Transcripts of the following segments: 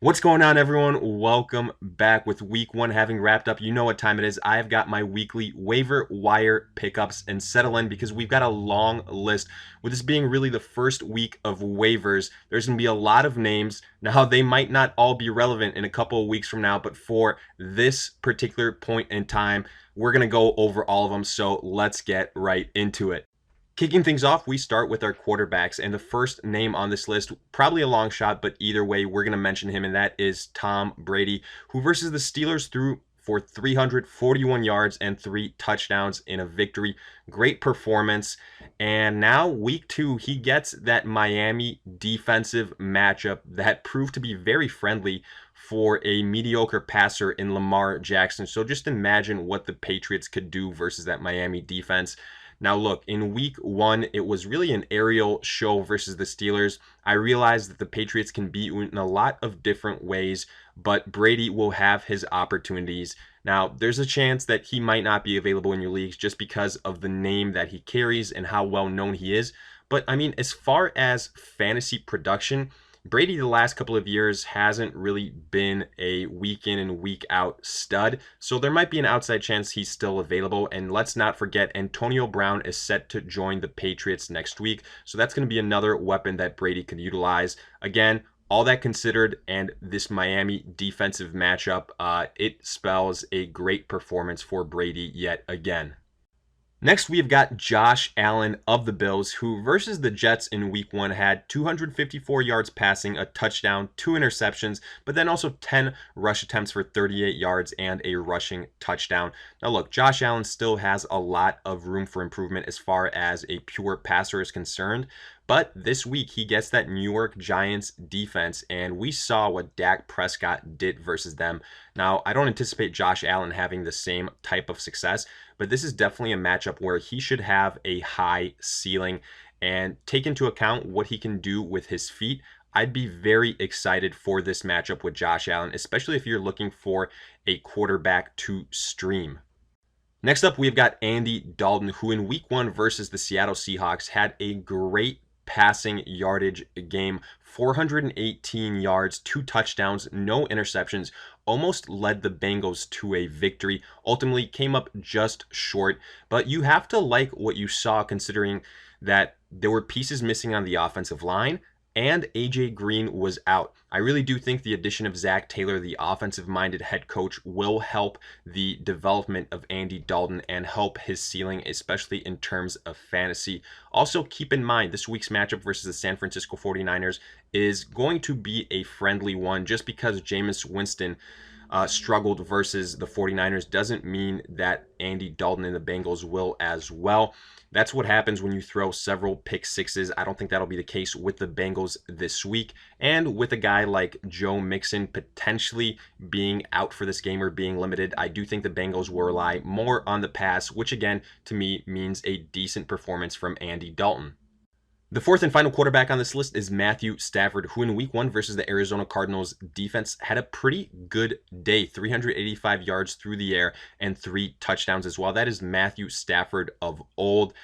What's going on, everyone? Welcome back. With week one having wrapped up, you know what time it is. I've got my weekly waiver wire pickups and settle in because we've got a long list. With this being really the first week of waivers, there's going to be a lot of names. Now, they might not all be relevant in a couple of weeks from now, but for this particular point in time, we're going to go over all of them. So let's get right into it. Kicking things off, we start with our quarterbacks, and the first name on this list, probably a long shot, but either way, we're going to mention him, and that is Tom Brady, who versus the Steelers threw for 341 yards and 3 touchdowns in a victory. Great performance. And now, week two, he gets that Miami defensive matchup that proved to be very friendly for a mediocre passer in Lamar Jackson. So just imagine what the Patriots could do versus that Miami defense. Now, look, in week one, it was really an aerial show versus the Steelers. I realized that the Patriots can beat in a lot of different ways, but Brady will have his opportunities. Now, there's a chance that he might not be available in your leagues just because of the name that he carries and how well known he is. But, I mean, as far as fantasy production, Brady the last couple of years hasn't really been a week in and week out stud, so there might be an outside chance he's still available. And let's not forget, Antonio Brown is set to join the Patriots next week, so that's going to be another weapon that Brady could utilize. Again, all that considered, and this Miami defensive matchup, it spells a great performance for Brady yet again. Next, we've got Josh Allen of the Bills, who versus the Jets in week one had 254 yards passing, a touchdown, 2 interceptions, but then also 10 rush attempts for 38 yards and a rushing touchdown. Now look, Josh Allen still has a lot of room for improvement as far as a pure passer is concerned, but this week he gets that New York Giants defense, and we saw what Dak Prescott did versus them. Now, I don't anticipate Josh Allen having the same type of success, but this is definitely a matchup where he should have a high ceiling. And take into account what he can do with his feet, I'd be very excited for this matchup with Josh Allen, especially if you're looking for a quarterback to stream. Next up, we've got Andy Dalton, who in week one versus the Seattle Seahawks had a great passing yardage game, 418 yards, 2 touchdowns, no interceptions, almost led the Bengals to a victory, ultimately came up just short. But you have to like what you saw, considering that there were pieces missing on the offensive line and AJ Green was out. I really do think the addition of Zach Taylor, the offensive-minded head coach, will help the development of Andy Dalton and help his ceiling, especially in terms of fantasy. Also, keep in mind, this week's matchup versus the San Francisco 49ers is going to be a friendly one. Just because Jameis Winston struggled versus the 49ers doesn't mean that Andy Dalton and the Bengals will as well. That's what happens when you throw several pick sixes. I don't think that'll be the case with the Bengals this week. And with a guy like Joe Mixon potentially being out for this game or being limited, I do think the Bengals will rely more on the pass, which again, to me, means a decent performance from Andy Dalton. The fourth and final quarterback on this list is Matthew Stafford, who in week one versus the Arizona Cardinals defense had a pretty good day, 385 yards through the air and 3 touchdowns as well. That is Matthew Stafford of old.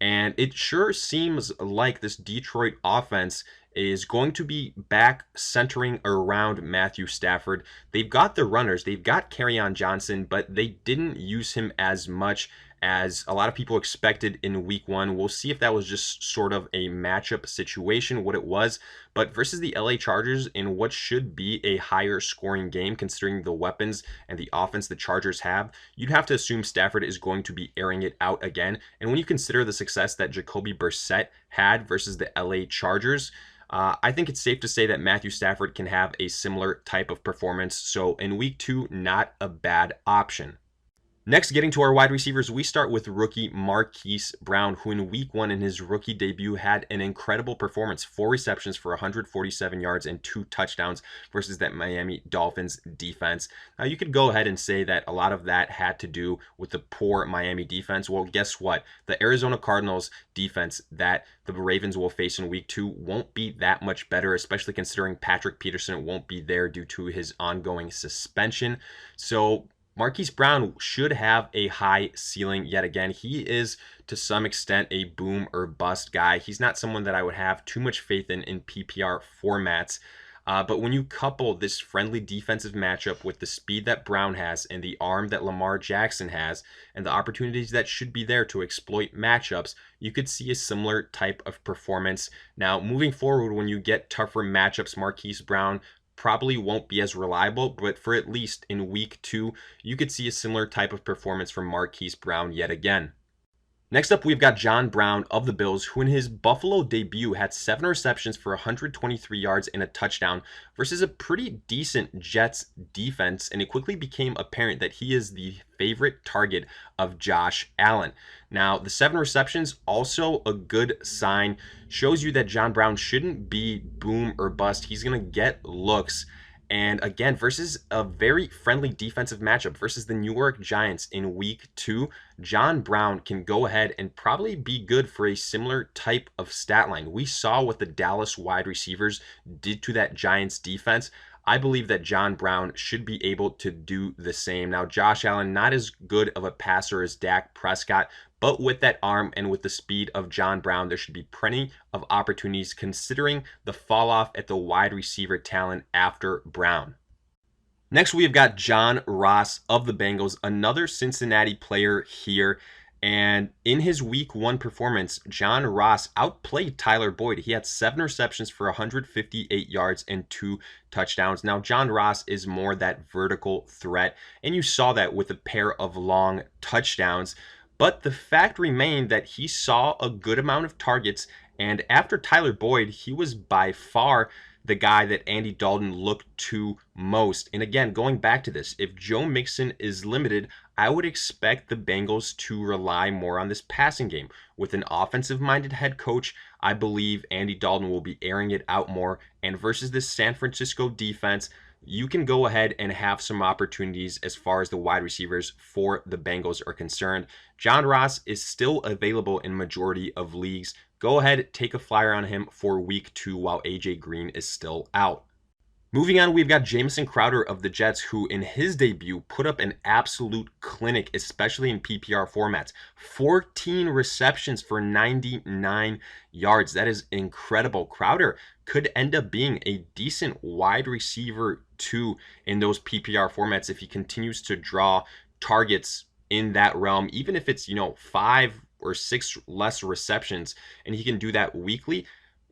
And it sure seems like this Detroit offense is going to be back centering around Matthew Stafford. They've got the runners, they've got Kerryon Johnson, but they didn't use him as much as a lot of people expected in week one. We'll see if that was just sort of a matchup situation, what it was. But versus the LA Chargers in what should be a higher scoring game, considering the weapons and the offense the Chargers have, you'd have to assume Stafford is going to be airing it out again. And when you consider the success that Jacoby Brissett had versus the LA Chargers, I think it's safe to say that Matthew Stafford can have a similar type of performance. So in week two, not a bad option. Next, getting to our wide receivers, we start with rookie Marquise Brown, who in week one in his rookie debut had an incredible performance, 4 receptions for 147 yards and 2 touchdowns versus that Miami Dolphins defense. Now, you could go ahead and say that a lot of that had to do with the poor Miami defense. Well, guess what? The Arizona Cardinals defense that the Ravens will face in week two won't be that much better, especially considering Patrick Peterson won't be there due to his ongoing suspension. So Marquise Brown should have a high ceiling yet again. He is, to some extent, a boom or bust guy. He's not someone that I would have too much faith in PPR formats. But when you couple this friendly defensive matchup with the speed that Brown has and the arm that Lamar Jackson has and the opportunities that should be there to exploit matchups, you could see a similar type of performance. Now, moving forward, when you get tougher matchups, Marquise Brown probably won't be as reliable, but for at least in week 2, you could see a similar type of performance from Marquise Brown yet again. Next up, we've got John Brown of the Bills, who in his Buffalo debut had 7 receptions for 123 yards and a touchdown versus a pretty decent Jets defense, and it quickly became apparent that he is the favorite target of Josh Allen. Now, the 7 receptions, also a good sign, shows you that John Brown shouldn't be boom or bust. He's going to get looks. And again, versus a very friendly defensive matchup versus the New York Giants in week 2, John Brown can go ahead and probably be good for a similar type of stat line. We saw what the Dallas wide receivers did to that Giants defense. I believe that John Brown should be able to do the same. Now, Josh Allen, not as good of a passer as Dak Prescott, but with that arm and with the speed of John Brown, there should be plenty of opportunities considering the fall off at the wide receiver talent after Brown. Next, we have got John Ross of the Bengals, another Cincinnati player here. And in his week 1 performance, John Ross outplayed Tyler Boyd. He had 7 receptions for 158 yards and 2 touchdowns. Now, John Ross is more that vertical threat, and you saw that with a pair of long touchdowns. But the fact remained that he saw a good amount of targets, and after Tyler Boyd, he was by far the guy that Andy Dalton looked to most. And again, going back to this, if Joe Mixon is limited, I would expect the Bengals to rely more on this passing game. With an offensive-minded head coach, I believe Andy Dalton will be airing it out more. And versus this San Francisco defense, you can go ahead and have some opportunities as far as the wide receivers for the Bengals are concerned. John Ross is still available in majority of leagues. Go ahead, take a flyer on him for week 2 while AJ Green is still out. Moving on, we've got Jamison Crowder of the Jets, who in his debut put up an absolute clinic, especially in PPR formats. 14 receptions for 99 yards. That is incredible. Crowder could end up being a decent wide receiver too in those PPR formats if he continues to draw targets in that realm, even if it's 5 or 6 less receptions, and he can do that weekly.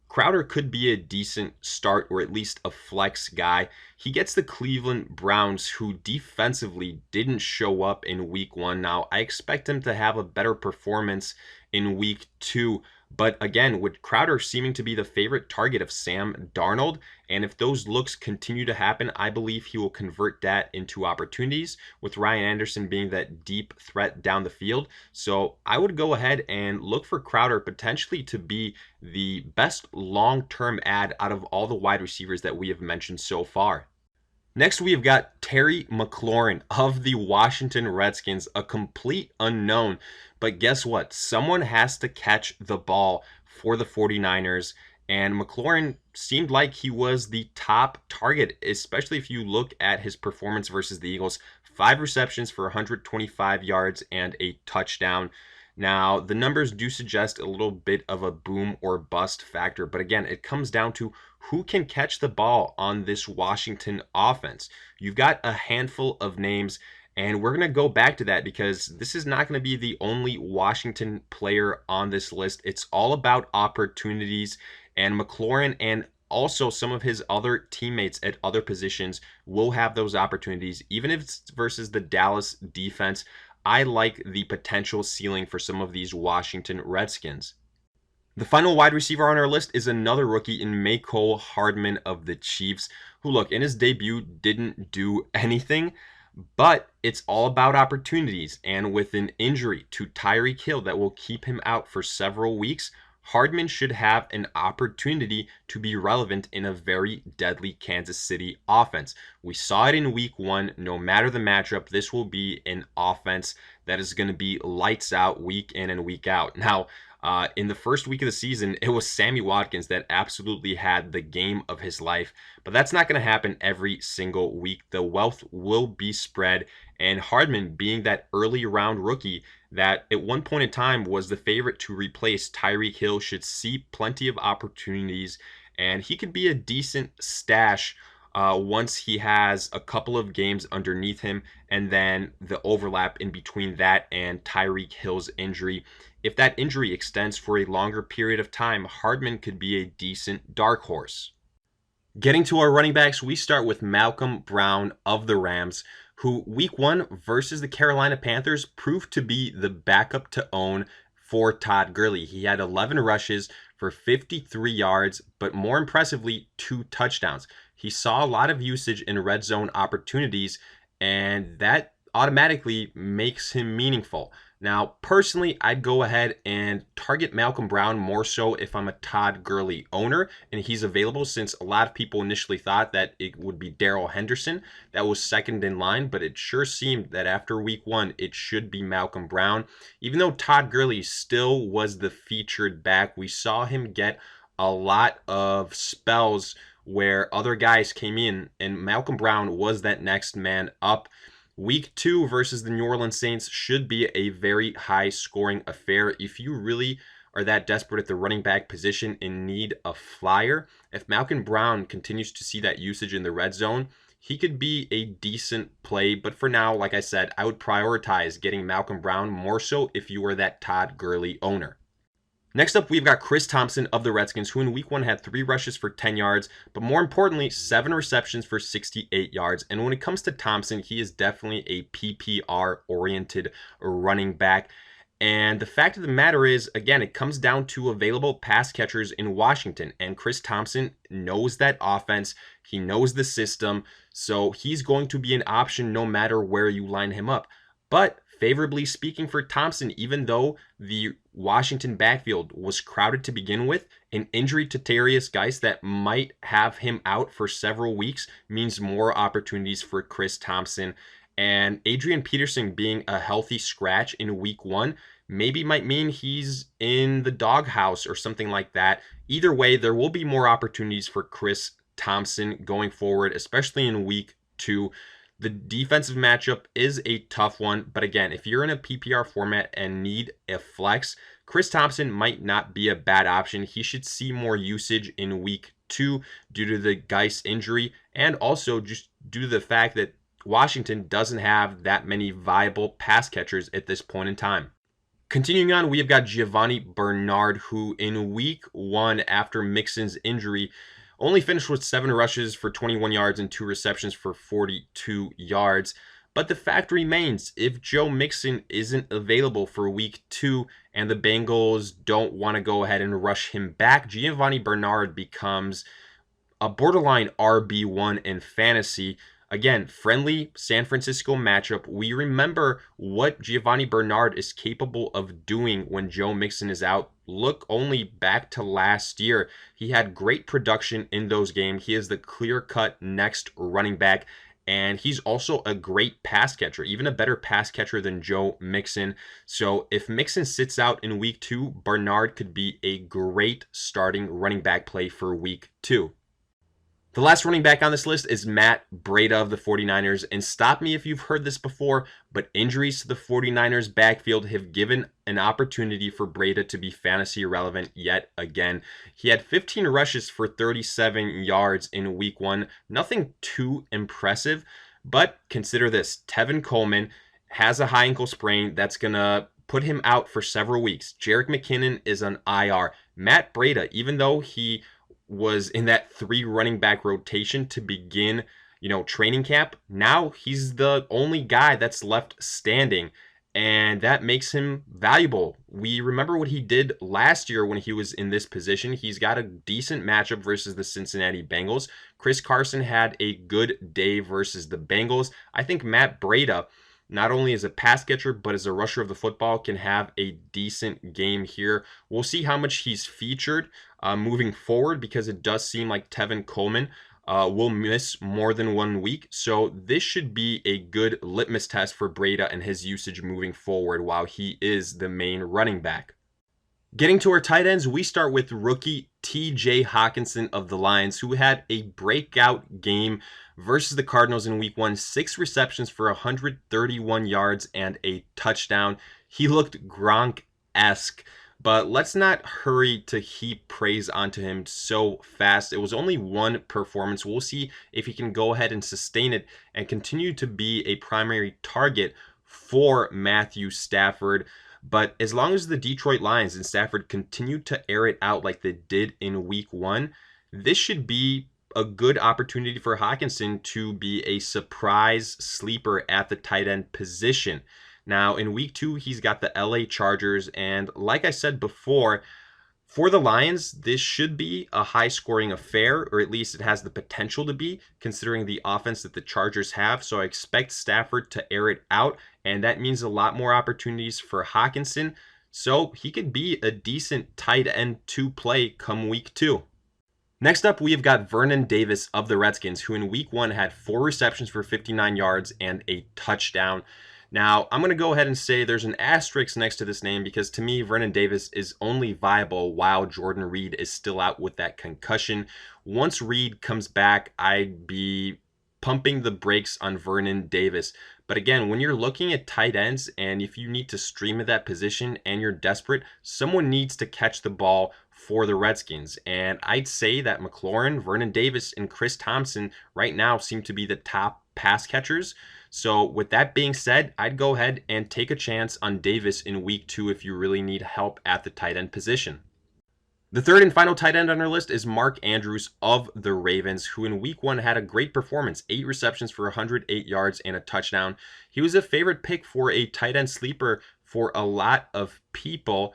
Crowder could be a decent start or at least a flex guy. He gets the Cleveland Browns, who defensively didn't show up in week 1. Now, I expect him to have a better performance in week 2. But again, with Crowder seeming to be the favorite target of Sam Darnold, and if those looks continue to happen, I believe he will convert that into opportunities, with Ryan Anderson being that deep threat down the field. So I would go ahead and look for Crowder potentially to be the best long-term add out of all the wide receivers that we have mentioned so far. Next, we have got Terry McLaurin of the Washington Redskins, a complete unknown. But guess what? Someone has to catch the ball for the 49ers. And McLaurin seemed like he was the top target, especially if you look at his performance versus the Eagles. 5 receptions for 125 yards and a touchdown. Now, the numbers do suggest a little bit of a boom or bust factor, but again, it comes down to who can catch the ball on this Washington offense. You've got a handful of names, and we're going to go back to that because this is not going to be the only Washington player on this list. It's all about opportunities, and McLaurin and also some of his other teammates at other positions will have those opportunities, even if it's versus the Dallas defense. I like the potential ceiling for some of these Washington Redskins. The final wide receiver on our list is another rookie in Mecole Hardman of the Chiefs, who, look, in his debut didn't do anything, but it's all about opportunities. And with an injury to Tyreek Hill that will keep him out for several weeks, Hardman should have an opportunity to be relevant in a very deadly Kansas City offense. We saw it in week 1. No matter the matchup, this will be an offense that is going to be lights out week in and week out. Now, in the first week of the season, it was Sammy Watkins that absolutely had the game of his life. But that's not going to happen every single week. The wealth will be spread. And Hardman, being that early round rookie that at one point in time was the favorite to replace Tyreek Hill, should see plenty of opportunities. and he could be a decent stash once he has a couple of games underneath him, and then the overlap in between that and Tyreek Hill's injury. If that injury extends for a longer period of time, Hardman could be a decent dark horse. Getting to our running backs, we start with Malcolm Brown of the Rams, who week 1 versus the Carolina Panthers proved to be the backup to own for Todd Gurley. He had 11 rushes for 53 yards, but more impressively, 2 touchdowns. He saw a lot of usage in red zone opportunities, and that automatically makes him meaningful. Now, personally, I'd go ahead and target Malcolm Brown more so if I'm a Todd Gurley owner and he's available, since a lot of people initially thought that it would be Darrell Henderson that was second in line, but it sure seemed that after week 1, it should be Malcolm Brown. Even though Todd Gurley still was the featured back, we saw him get a lot of spells where other guys came in, and Malcolm Brown was that next man up. Week 2 versus the New Orleans Saints should be a very high-scoring affair. If you really are that desperate at the running back position and need a flyer, if Malcolm Brown continues to see that usage in the red zone, he could be a decent play. But for now, like I said, I would prioritize getting Malcolm Brown more so if you are that Todd Gurley owner. Next up, we've got Chris Thompson of the Redskins, who in week 1 had 3 rushes for 10 yards, but more importantly, 7 receptions for 68 yards. And when it comes to Thompson, he is definitely a PPR-oriented running back. And the fact of the matter is, again, it comes down to available pass catchers in Washington. And Chris Thompson knows that offense. He knows the system. So he's going to be an option no matter where you line him up. But favorably speaking for Thompson, even though the Washington backfield was crowded to begin with, an injury to Darius Geis that might have him out for several weeks means more opportunities for Chris Thompson. And Adrian Peterson being a healthy scratch in week 1 maybe might mean he's in the doghouse or something like that. Either way, there will be more opportunities for Chris Thompson going forward, especially in week 2. The defensive matchup is a tough one, but again, if you're in a PPR format and need a flex, Chris Thompson might not be a bad option. He should see more usage in week 2 due to the Geis injury, and also just due to the fact that Washington doesn't have that many viable pass catchers at this point in time. Continuing on, we have got Gio Bernard, who in week 1 after Mixon's injury only finished with 7 rushes for 21 yards and 2 receptions for 42 yards. But the fact remains, if Joe Mixon isn't available for week 2 and the Bengals don't want to go ahead and rush him back, Gio Bernard becomes a borderline RB1 in fantasy. Again, friendly San Francisco matchup. We remember what Gio Bernard is capable of doing when Joe Mixon is out. Look only back to last year. He had great production in those games. He is the clear-cut next running back, and he's also a great pass catcher, even a better pass catcher than Joe Mixon. So if Mixon sits out in week 2, Bernard could be a great starting running back play for week 2. The last running back on this list is Matt Breida of the 49ers, and stop me if you've heard this before, but injuries to the 49ers backfield have given an opportunity for Breida to be fantasy relevant yet again. He had 15 rushes for 37 yards in week 1, nothing too impressive, but consider this, Tevin Coleman has a high ankle sprain that's going to put him out for several weeks. Jerick McKinnon is on IR. Matt Breida, even though he was in that 3 running back rotation to begin, training camp, now he's the only guy that's left standing, and that makes him valuable. We remember what he did last year when he was in this position. He's got a decent matchup versus the Cincinnati Bengals. Chris Carson had a good day versus the Bengals. I think Matt Breida, not only as a pass catcher, but as a rusher of the football, can have a decent game here. We'll see how much he's featured moving forward, because it does seem like Tevin Coleman will miss more than 1 week. So this should be a good litmus test for Breida and his usage moving forward while he is the main running back. Getting to our tight ends, we start with rookie TJ Hockenson of the Lions, who had a breakout game versus the Cardinals in week 1, 6 receptions for 131 yards and a touchdown. He looked Gronk-esque But let's not hurry to heap praise onto him so fast. It was only one performance. We'll see if he can go ahead and sustain it and continue to be a primary target for Matthew Stafford. But as long as the Detroit Lions and Stafford continue to air it out like they did in week 1, this should be a good opportunity for Hockenson to be a surprise sleeper at the tight end position. Now, in week 2, he's got the LA Chargers, and like I said before, for the Lions, this should be a high-scoring affair, or at least it has the potential to be, considering the offense that the Chargers have. So I expect Stafford to air it out, and that means a lot more opportunities for Hockenson. So he could be a decent tight end to play come week 2. Next up, we have got Vernon Davis of the Redskins, who in week 1 had 4 receptions for 59 yards and a touchdown. Now, I'm going to go ahead and say there's an asterisk next to this name because to me, Vernon Davis is only viable while Jordan Reed is still out with that concussion. Once Reed comes back, I'd be pumping the brakes on Vernon Davis. But again, when you're looking at tight ends and if you need to stream at that position and you're desperate, someone needs to catch the ball for the Redskins. And I'd say that McLaurin, Vernon Davis, and Chris Thompson right now seem to be the top pass catchers. So with that being said, I'd go ahead and take a chance on Davis in week 2 if you really need help at the tight end position. The third and final tight end on our list is Mark Andrews of the Ravens, who in week 1 had a great performance, 8 receptions for 108 yards and a touchdown. He was a favorite pick for a tight end sleeper for a lot of people,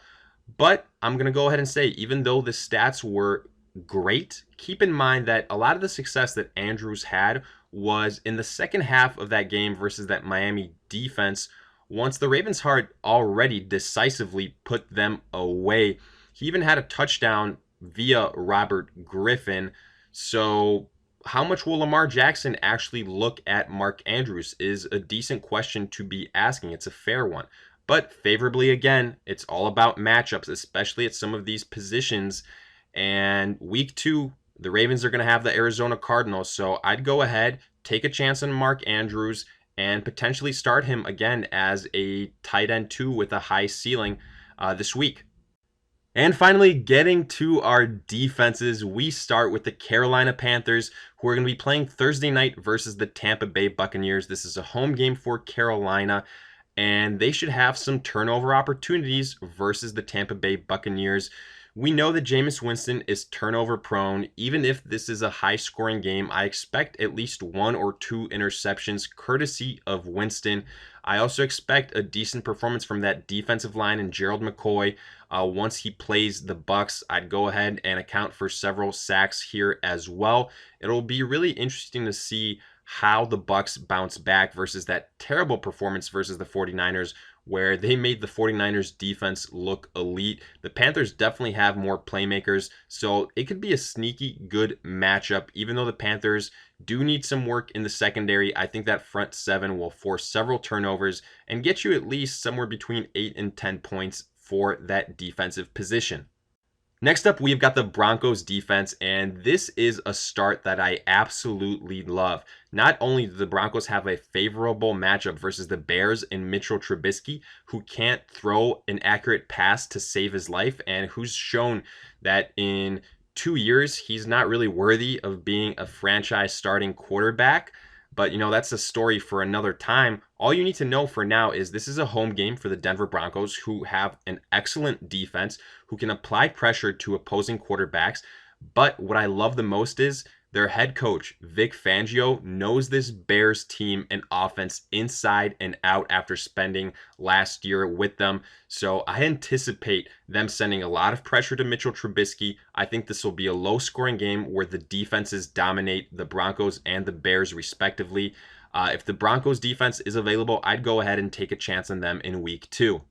but I'm going to go ahead and say, even though the stats were great, keep in mind that a lot of the success that Andrews had was in the second half of that game versus that Miami defense, once the Ravens had already decisively put them away. He even had a touchdown via Robert Griffin. So how much will Lamar Jackson actually look at Mark Andrews is a decent question to be asking. It's a fair one. But favorably, again, it's all about matchups, especially at some of these positions. And week 2, the Ravens are going to have the Arizona Cardinals. So I'd go ahead, take a chance on Mark Andrews, and potentially start him again as a tight end 2 with a high ceiling this week. And finally, getting to our defenses, we start with the Carolina Panthers, who are going to be playing Thursday night versus the Tampa Bay Buccaneers. This is a home game for Carolina, and they should have some turnover opportunities versus the Tampa Bay Buccaneers. We know that Jameis Winston is turnover prone. Even if this is a high-scoring game, I expect at least 1 or 2 interceptions courtesy of Winston. I also expect a decent performance from that defensive line and Gerald McCoy. Once he plays the Bucs, I'd go ahead and account for several sacks here as well. It'll be really interesting to see how the Bucs bounce back versus that terrible performance versus the 49ers, where they made the 49ers defense look elite. The Panthers definitely have more playmakers, so it could be a sneaky good matchup. Even though the Panthers do need some work in the secondary, I think that front 7 will force several turnovers and get you at least somewhere between 8 and 10 points for that defensive position. Next up, we've got the Broncos defense, and this is a start that I absolutely love. Not only do the Broncos have a favorable matchup versus the Bears and Mitchell Trubisky, who can't throw an accurate pass to save his life, and who's shown that in 2 years, he's not really worthy of being a franchise starting quarterback. But, that's a story for another time. All you need to know for now is this is a home game for the Denver Broncos, who have an excellent defense, who can apply pressure to opposing quarterbacks. But what I love the most is their head coach, Vic Fangio, knows this Bears team and offense inside and out after spending last year with them. So I anticipate them sending a lot of pressure to Mitchell Trubisky. I think this will be a low-scoring game where the defenses dominate the Broncos and the Bears respectively. If the Broncos defense is available, I'd go ahead and take a chance on them in week 2.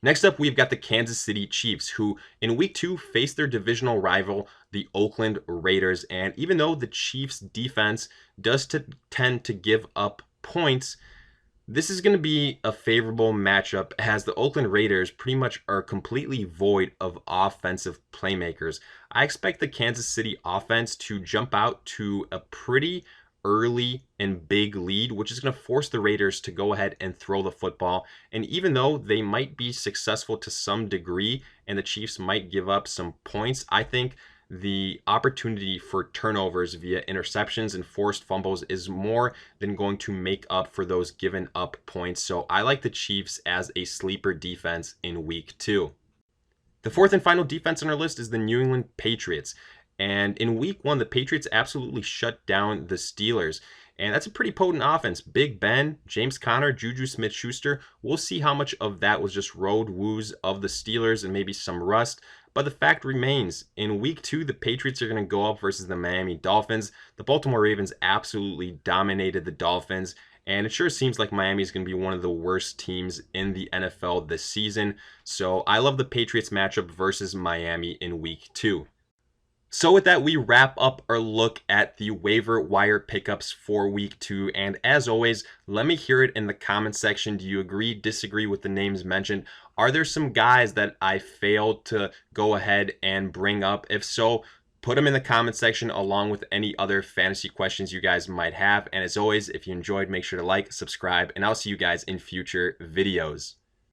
Next up, we've got the Kansas City Chiefs, who in week 2 face their divisional rival, the Oakland Raiders. And even though the Chiefs defense does tend to give up points, this is going to be a favorable matchup as the Oakland Raiders pretty much are completely void of offensive playmakers. I expect the Kansas City offense to jump out to a pretty early and big lead, which is going to force the Raiders to go ahead and throw the football. And even though they might be successful to some degree and the Chiefs might give up some points, I think the opportunity for turnovers via interceptions and forced fumbles is more than going to make up for those given up points. So I like the Chiefs as a sleeper defense in week 2. The fourth and final defense on our list is the New England Patriots. And in week 1, the Patriots absolutely shut down the Steelers. And that's a pretty potent offense. Big Ben, James Conner, Juju Smith-Schuster. We'll see how much of that was just road woos of the Steelers and maybe some rust. But the fact remains, in week 2, the Patriots are going to go up versus the Miami Dolphins. The Baltimore Ravens absolutely dominated the Dolphins. And it sure seems like Miami is going to be one of the worst teams in the NFL this season. So I love the Patriots matchup versus Miami in week 2. So with that, we wrap up our look at the waiver wire pickups for week 2. And as always, let me hear it in the comment section. Do you agree, disagree with the names mentioned? Are there some guys that I failed to go ahead and bring up? If so, put them in the comment section along with any other fantasy questions you guys might have. And as always, if you enjoyed, make sure to like, subscribe, and I'll see you guys in future videos.